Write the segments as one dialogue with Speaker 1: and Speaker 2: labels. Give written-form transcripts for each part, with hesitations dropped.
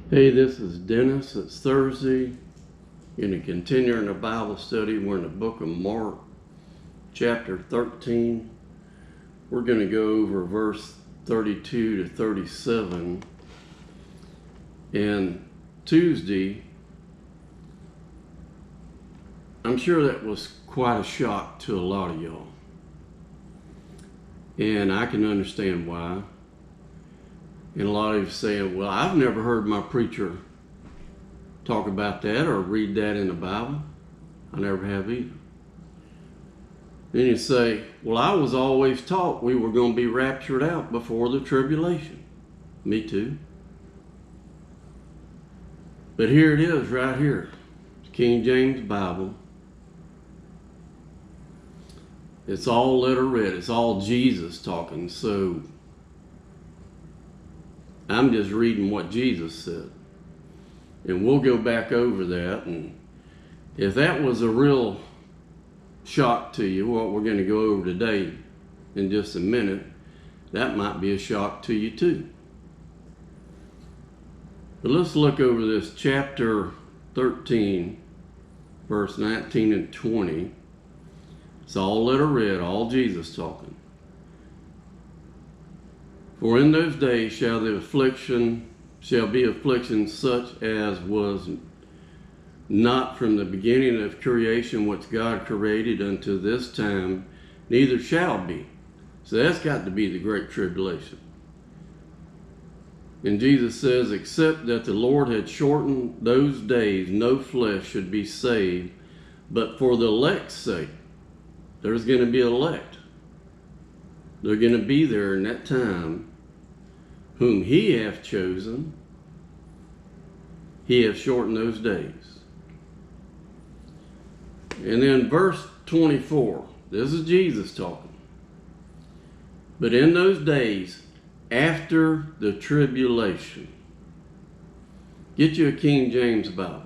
Speaker 1: Hey, this is Dennis. It's Thursday. Going to continue in a Bible study. We're in the book of Mark, chapter 13. We're going to go over verse 32 to 37. And Tuesday, I'm sure that was quite a shock to a lot of y'all. And I can understand why. And a lot of you saying, well, I've never heard my preacher talk about that or read that in the Bible. I never have either. Then you say, well, I was always taught we were going to be raptured out before the tribulation. Me too. But here it is right here. King James Bible. It's all letter read. It's all Jesus talking. So I'm just reading what Jesus said. And we'll go back over that. And if that was a real shock to you, what we're going to go over today in just a minute, that might be a shock to you too. But let's look over this chapter 13, verse 19 and 20. It's all letter read, all Jesus talking. For in those days shall be affliction such as was not from the beginning of creation which God created unto this time, neither shall be. So that's got to be the great tribulation. And Jesus says, except that the Lord had shortened those days, no flesh should be saved, but for the elect's sake. There's going to be elect. They're going to be there in that time, whom he hath chosen, he hath shortened those days. And then verse 24, this is Jesus talking. But in those days, after the tribulation, get you a King James Bible.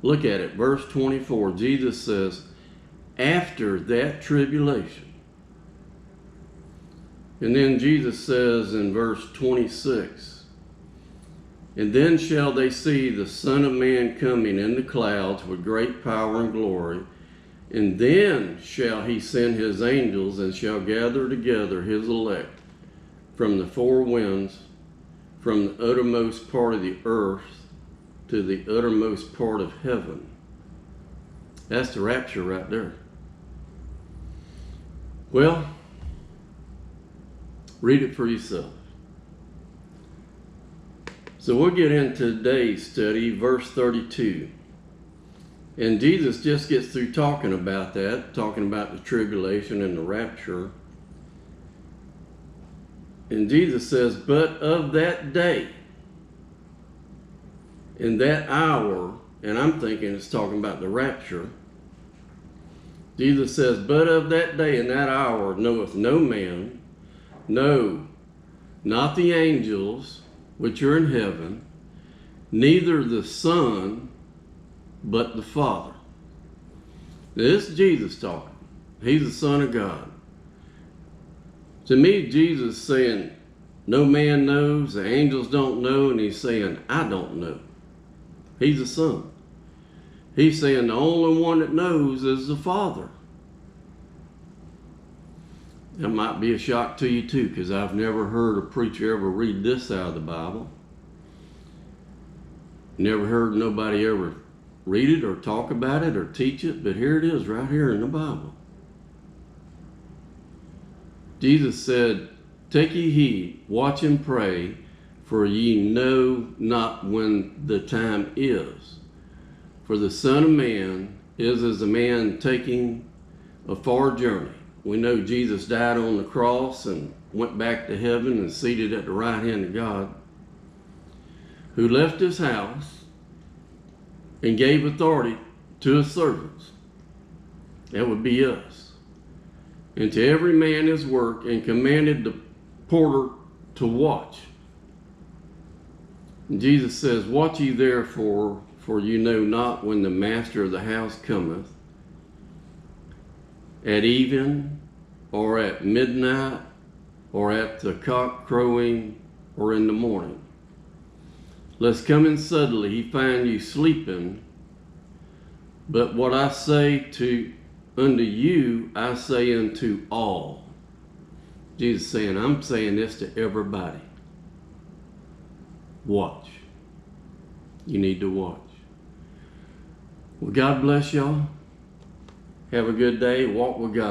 Speaker 1: Look at it, verse 24, Jesus says, after that tribulation. And then Jesus says in verse 26, and then shall they see the Son of Man coming in the clouds with great power and glory, and then shall he send his angels and shall gather together his elect from the four winds, from the uttermost part of the earth to the uttermost part of heaven. That's the rapture right there. Well, read it for yourself. So we'll get into today's study, verse 32. And Jesus just gets through talking about that, talking about the tribulation and the rapture. And Jesus says, but of that day, in that hour, and I'm thinking it's talking about the rapture. Jesus says, but of that day and that hour knoweth no man, no, not the angels which are in heaven, neither the Son, but the Father. This is Jesus talking. He's the Son of God. To me, Jesus is saying, no man knows, the angels don't know, and he's saying, I don't know. He's the Son. He's saying the only one that knows is the Father. That might be a shock to you too, because I've never heard a preacher ever read this out of the Bible. Never heard nobody ever read it or talk about it or teach it, but here it is right here in the Bible. Jesus said, take ye heed, watch and pray, for ye know not when the time is. For the Son of Man is as a man taking a far journey. We know Jesus died on the cross and went back to heaven and seated at the right hand of God, who left his house and gave authority to his servants. That would be us. And to every man his work, and commanded the porter to watch. And Jesus says, watch ye therefore, for you know not when the master of the house cometh, at even, or at midnight, or at the cock crowing, or in the morning, lest coming suddenly he find you sleeping. But what I say unto you, I say unto all. Jesus saying, I'm saying this to everybody. Watch. You need to watch. Well, God bless y'all. Have a good day. Walk with God.